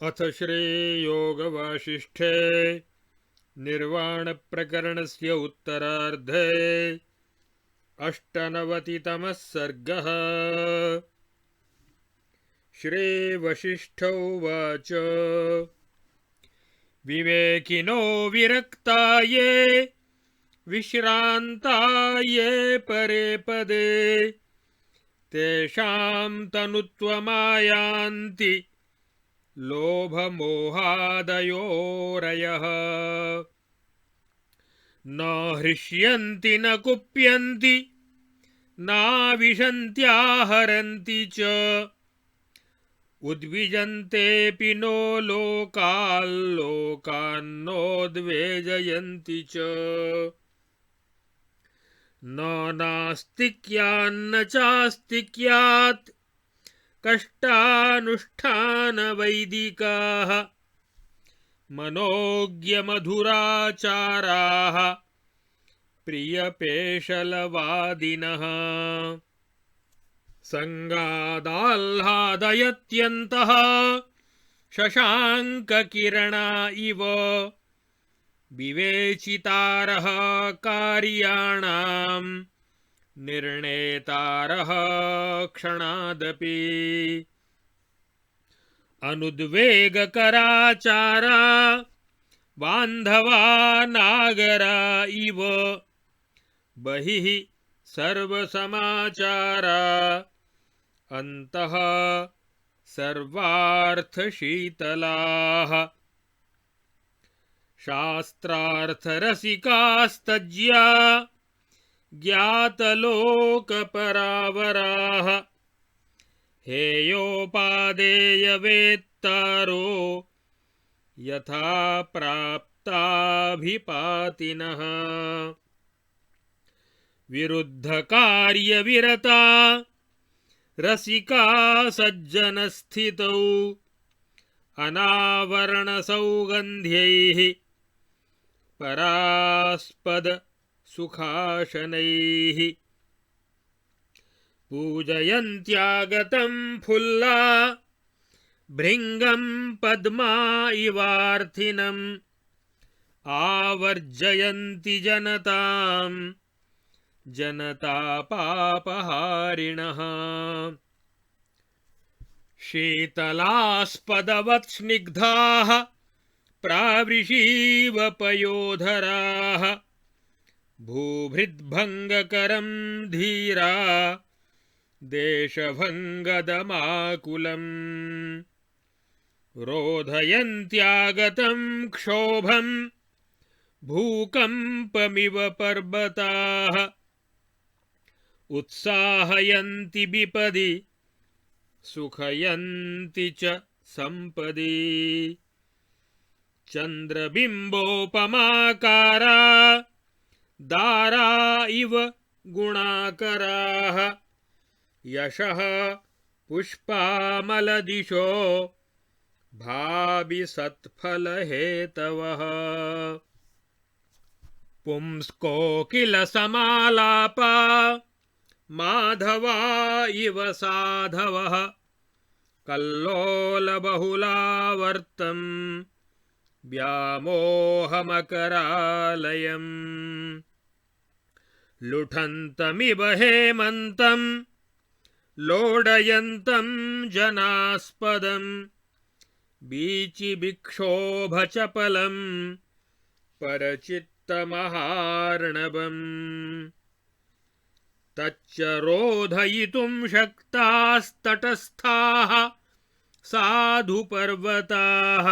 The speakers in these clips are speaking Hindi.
अथ श्रीयोगवासिष्ठे निर्वाणप्रकरणस्य उत्तरार्धे अष्टनवतितमः सर्गः। श्रीवसिष्ठ उवाच विवेकिनो विरक्ता ये विश्रान्ता ये परे पदे तेषां तनुत्वमायान्ति लोभमोहादयोरयः न हृष्यन्ति न कुप्यन्ति नाविशन्त्याहरन्ति च उद्विजन्तेऽपि नो लोकाल्लोकान्नोद्वेजयन्ति च न नास्तिक्यान्न चास्तिक्यात् कष्टानुष्ठानवैदिकाः मनोज्ञमधुराचाराः प्रियपेशलवादिनः संगादाह्लादयत्यन्तः शशाङ्ककिरणा इव विवेचितारः कार्याणां निर्णेतारः क्षणादपि अनुद्वेगकराचारा बान्धवा नागरा इव बहिः सर्वसमाचारा अन्तः सर्वार्थशीतलाः शास्त्रार्थरसिकास्तज्या ज्ञातलोकपरावराः हेयोपादेयवेत्तारो यथा प्राप्ताभिपातिनः विरुद्धकार्यविरता रसिका सज्जनस्थितौ अनावरणसौगन्ध्यैः परास्पदसुखाशनैः पूजयन्त्यागतं फुल्ला भृङ्गं पद्मा इवार्थिनम् आवर्जयन्ति जनतां जनतापापहारिणः शीतलास्पदवत् स्निग्धाः प्रावृषीव पयोधराः भूभृद्भङ्गकरं धीरा देशभङ्गदमाकुलम् रोधयन्त्यागतं क्षोभं भूकम्पमिव पर्वताः उत्साहयन्ति विपदि सुखयन्ति च सम्पदि चन्द्रबिम्बोपमाकारा दारा इव गुणाकराः यशः पुष्पामलदिशो भावि सत्फलहेतवः पुंस्कोकिलसमालापा माधवा इव साधवः कल्लोलबहुलावर्तं व्यामोहमकरालयम् लुठन्तमिव हेमन्तं लोडयन्तं जनास्पदं बीचिविक्षोभचपलं परचित्तमहार्णवम् तच्च रोधयितुं शक्तास्तटस्थाः साधुपर्वताः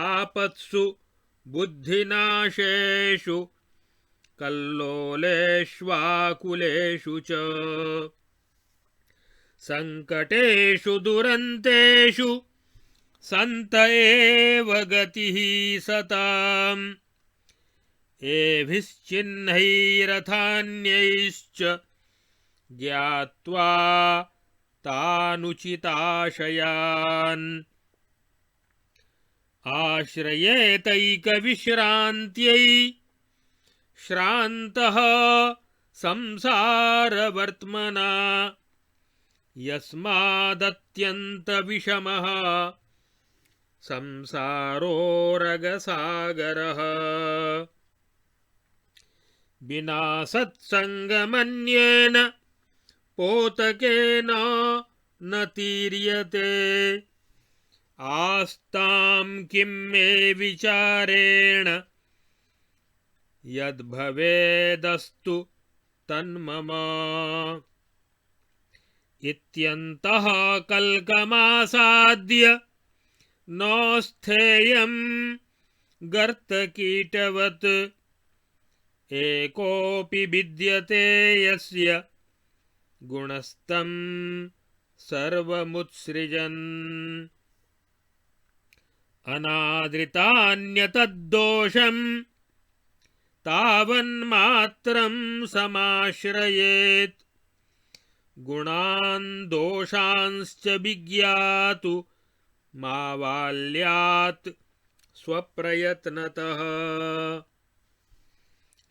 आपत्सु बुद्धिनाशेषु कल्लोलेष्वाकुलेषु च संकटेषु दुरन्तेषु सन्त एव गतिः सताम् एभिश्चिह्नैरथान्यैश्च ज्ञात्वा तानुचिताशयान् आश्रयेतैकविश्रान्त्यै श्रान्तः संसारवर्त्मना यस्मादत्यन्तविषमः संसारोरगसागरः विना सत्संगमन्येन पोतकेन न तीर्यते आस्तां किं मे विचारेण यद्भवेदस्तु तन्मम इत्यन्तः कल्कमासाद्य न स्थेयं गर्तकीटवत् एकोऽपि विद्यते यस्य गुणस्तं सर्वमुत्सृजन् अनादृतान्यतद्दोषं तावन्मात्रं समाश्रयेत् गुणान् दोषांश्च विज्ञातु मावाल्यात् स्वप्रयत्नतः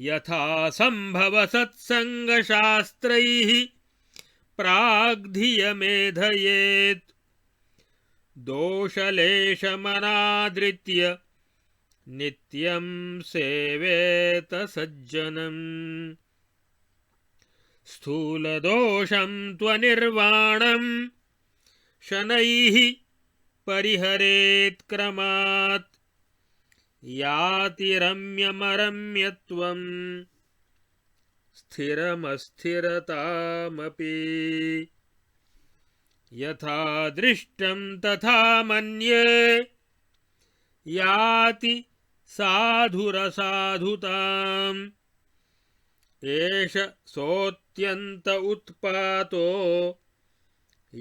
यथा संभव सत्संगशास्त्रैः प्राग्धियमेधयेत् दोषलेशमनादृत्य नित्यं सेवेत सज्जनम् स्थूलदोषं त्वनिर्वाणं शनैः परिहरेत् क्रमात् याति रम्यमरम्यत्वं स्थिरमस्थिरतामपि यथा दृष्टं तथा मन्ये याति साधुरसाधुताम् एष सोऽत्यन्त उत्पातो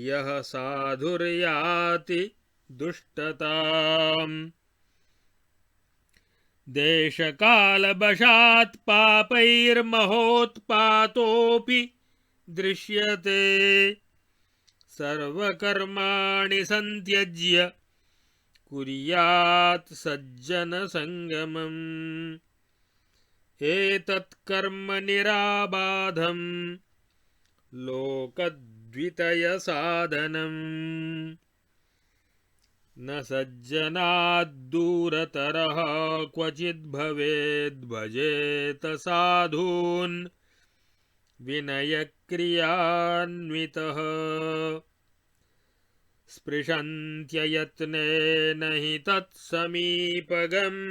यः साधुर्याति दुष्टताम् देशकालवशात् पापैर्महोत्पातोऽपि दृश्यते सर्वकर्माणि संत्यज्य कुर्यात् सज्जनसंगमम् एतत् कर्म निराबाधं लोकद्वितयसाधनम् न सज्जनाद्दूरतरः क्वचिद् भवेद् भजेत साधून् विनयक्रियान्वितः स्पृशन्त्ययत्नेन हि तत्समीपगम्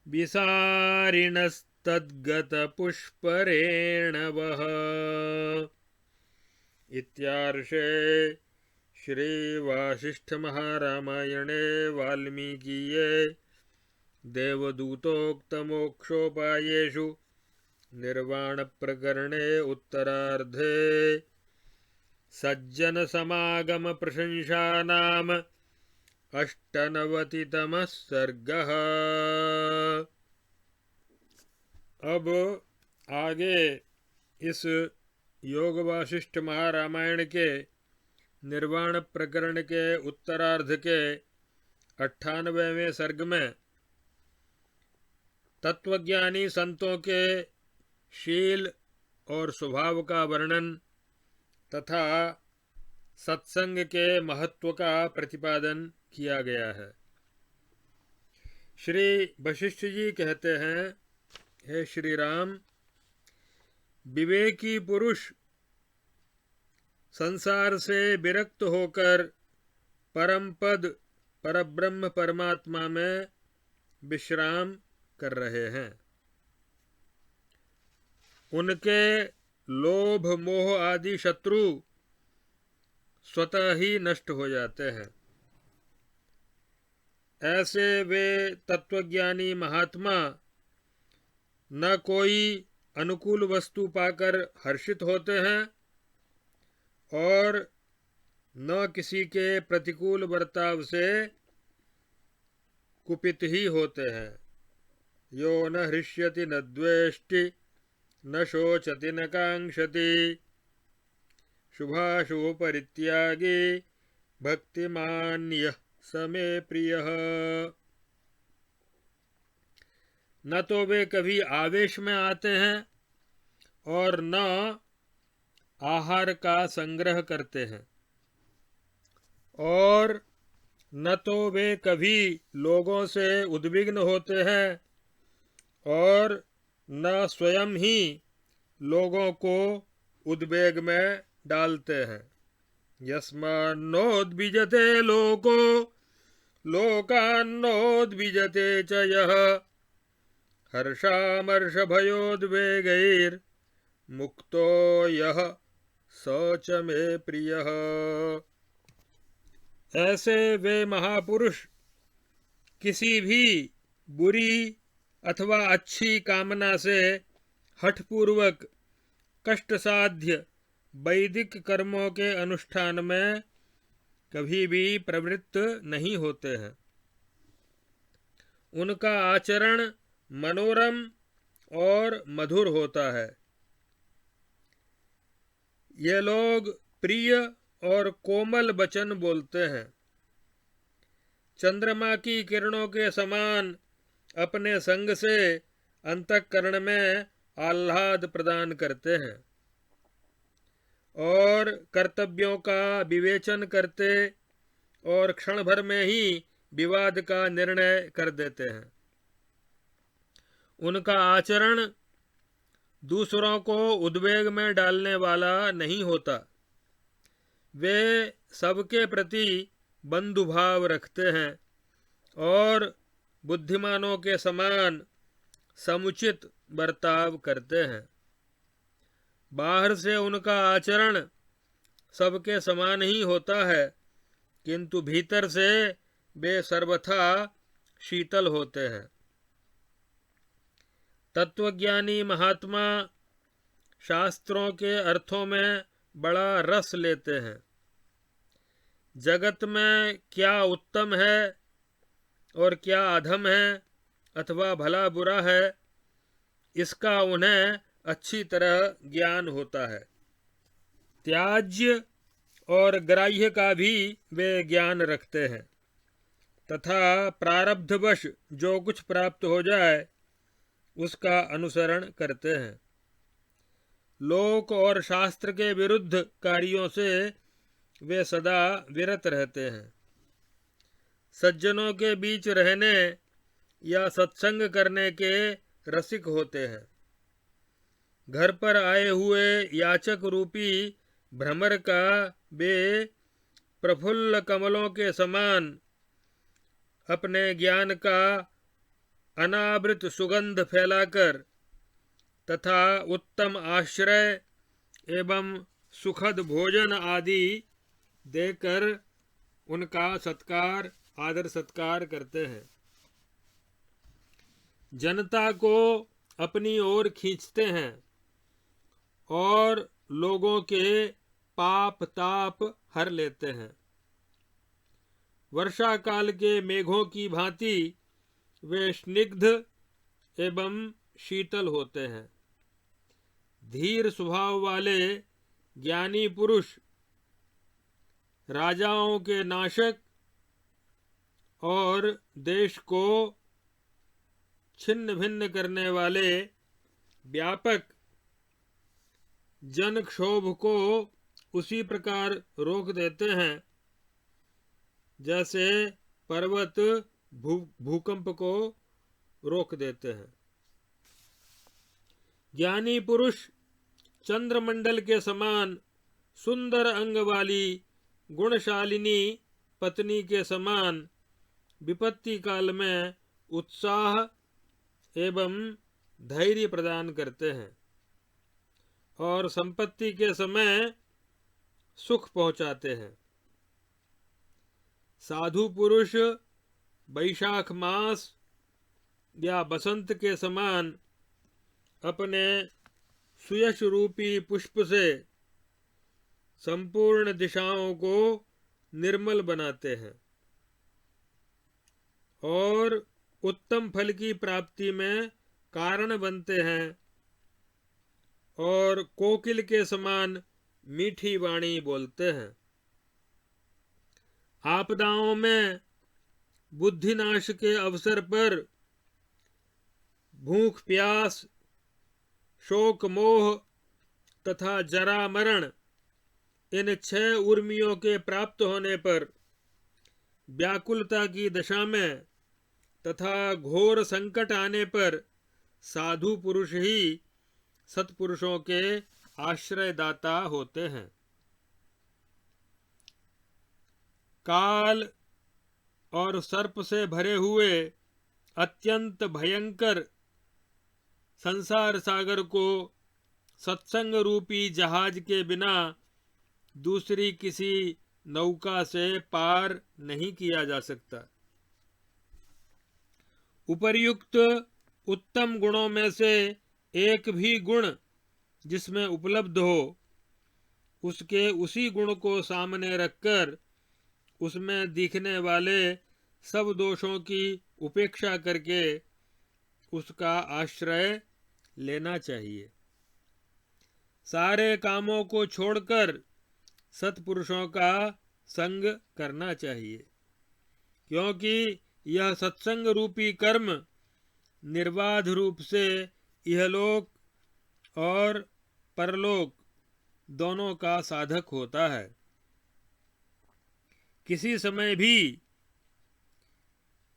विसारिणस्तद्गतपुष्परेणवः इत्यार्षे श्रीवासिष्ठमहारामायणे वाल्मीकीये देवदूतोक्तमोक्षोपायेषु निर्वाणप्रकरणे उत्तरार्धे सज्जनसमागमप्रशंसा नाम 98तमः सर्गः। अब आगे इस योग वासिष्ठ महारामायण के निर्वाण प्रकरण के उत्तरार्ध के 98वें सर्ग में तत्वज्ञानी संतों के शील और स्वभाव का वर्णन तथा सत्संग के महत्व का प्रतिपादन किया गया है। श्री वशिष्ठ जी कहते हैं, हे श्री राम, विवेकी पुरुष संसार से विरक्त होकर परम पद परब्रह्म परमात्मा में विश्राम कर रहे हैं। उनके लोभ मोह आदि शत्रु स्वतः ही नष्ट हो जाते हैं। ऐसे वे तत्वज्ञानी महात्मा न कोई अनुकूल वस्तु पाकर हर्षित होते हैं और न किसी के प्रतिकूल बर्ताव से कुपित ही होते हैं। यो न हृष्यति न द्वेष्टि न शोचति न कांक्षति शुभाशुभ परित्यागी भक्तिमान्यः समे प्रियः। न तो वे कभी आवेश में आते हैं और न आहार का संग्रह करते हैं और न तो वे कभी लोगों से उद्विग्न होते हैं और न स्वयं ही लोगों को उद्वेग में डालते हैं। यस्मान्नोद्विजते लोको लोकान्नोद्विजते च यः हर्षामर्षभयोद्वेगैर्मुक्तो यः स च मे प्रियः। ऐसे वे महापुरुष किसी भी बुरी अथवा अच्छी कामना से हठपूर्वक कष्ट साध्य वैदिक कर्मों के अनुष्ठान में कभी भी प्रवृत्त नहीं होते हैं। उनका आचरण मनोरम और मधुर होता है। ये लोग प्रिय और कोमल वचन बोलते हैं। चंद्रमा की किरणों के समान अपने संग से अंतःकरण में आह्लाद प्रदान करते हैं और कर्तव्यों का विवेचन करते और क्षण भर में ही विवाद का निर्णय कर देते हैं। उनका आचरण दूसरों को उद्वेग में डालने वाला नहीं होता। वे सबके प्रति बंधुभाव रखते हैं और बुद्धिमानों के समान समुचित बर्ताव करते हैं। बाहर से उनका आचरण सबके समान ही होता है, किंतु भीतर से वे सर्वथा शीतल होते हैं। तत्वज्ञानी महात्मा शास्त्रों के अर्थों में बड़ा रस लेते हैं। जगत में क्या उत्तम है और क्या अधम है अथवा भला बुरा है, इसका उन्हें अच्छी तरह ज्ञान होता है। त्याज्य और ग्राह्य का भी वे ज्ञान रखते हैं तथा प्रारब्धवश जो कुछ प्राप्त हो जाए उसका अनुसरण करते हैं। लोक और शास्त्र के विरुद्ध कार्यों से वे सदा विरत रहते हैं। सज्जनों के बीच रहने या सत्संग करने के रसिक होते हैं। घर पर आए हुए याचक रूपी भ्रमर का वे प्रफुल्ल कमलों के समान अपने ज्ञान का अनावृत सुगंध फैलाकर तथा उत्तम आश्रय एवं सुखद भोजन आदि देकर उनका सत्कार आदर सत्कार करते हैं। जनता को अपनी ओर खींचते हैं और लोगों के पाप ताप हर लेते हैं। वर्षा काल के मेघों की भांति वे स्निग्ध एवं शीतल होते हैं। धीर स्वभाव वाले ज्ञानी पुरुष राजाओं के नाशक और देश को छिन्न भिन्न करने वाले व्यापक जनक्षोभ को उसी प्रकार रोक देते हैं जैसे पर्वत भूकंप को रोक देते हैं। ज्ञानी पुरुष चंद्रमंडल के समान सुंदर अंग वाली गुणशालिनी पत्नी के समान विपत्ति काल में उत्साह एवं धैर्य प्रदान करते हैं और संपत्ति के समय सुख पहुंचाते हैं। साधु पुरुष वैशाख मास या बसंत के समान अपने सुयश रूपी पुष्प से संपूर्ण दिशाओं को निर्मल बनाते हैं और उत्तम फल की प्राप्ति में कारण बनते हैं और कोकिल के समान मीठी वाणी बोलते हैं। आपदाओं में बुद्धिनाश के अवसर पर भूख प्यास शोक मोह तथा जरा मरण इन 6 उर्मियों के प्राप्त होने पर व्याकुलता की दशा में तथा घोर संकट आने पर साधु पुरुष ही सत्पुरुषों के आश्रयदाता होते हैं। काल और सर्प से भरे हुए अत्यंत भयंकर संसार सागर को सत्संग रूपी जहाज के बिना दूसरी किसी नौका से पार नहीं किया जा सकता। उपर्युक्त उत्तम गुणों में से एक भी गुण जिसमें उपलब्ध हो, उसके उसी गुण को सामने रखकर उसमें दिखने वाले सब दोषों की उपेक्षा करके उसका आश्रय लेना चाहिए। सारे कामों को छोड़कर सत्पुरुषों का संग करना चाहिए, क्योंकि यह सत्संग रूपी कर्म निर्बाध रूप से इहलोक और परलोक दोनों का साधक होता है। किसी समय भी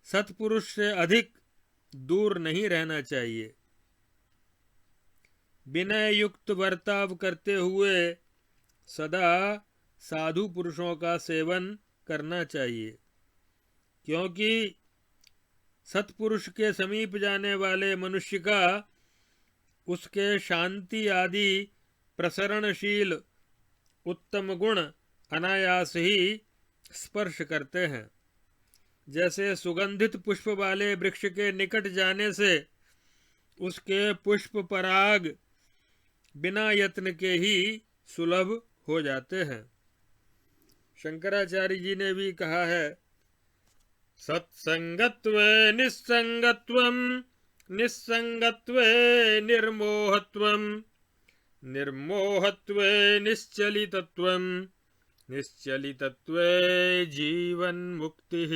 सत्पुरुष से अधिक दूर नहीं रहना चाहिए। विनय युक्त बर्ताव करते हुए सदा साधु पुरुषों का सेवन करना चाहिए, क्योंकि सत्पुरुष के समीप जाने वाले मनुष्य का उसके शांति आदि प्रसरणशील उत्तम गुण अनायास ही स्पर्श करते हैं। जैसे सुगंधित पुष्प वाले वृक्ष के निकट जाने से उसके पुष्प पराग बिना यत्न के ही सुलभ हो जाते हैं। शंकराचार्य जी ने भी कहा है, सत्संगत्वे निस्संगत्वं, निस्संगत्वे निर्मोहत्वं, निर्मोहत्वे निश्चलितत्वं, निश्चलितत्वे जीवन मुक्तिः।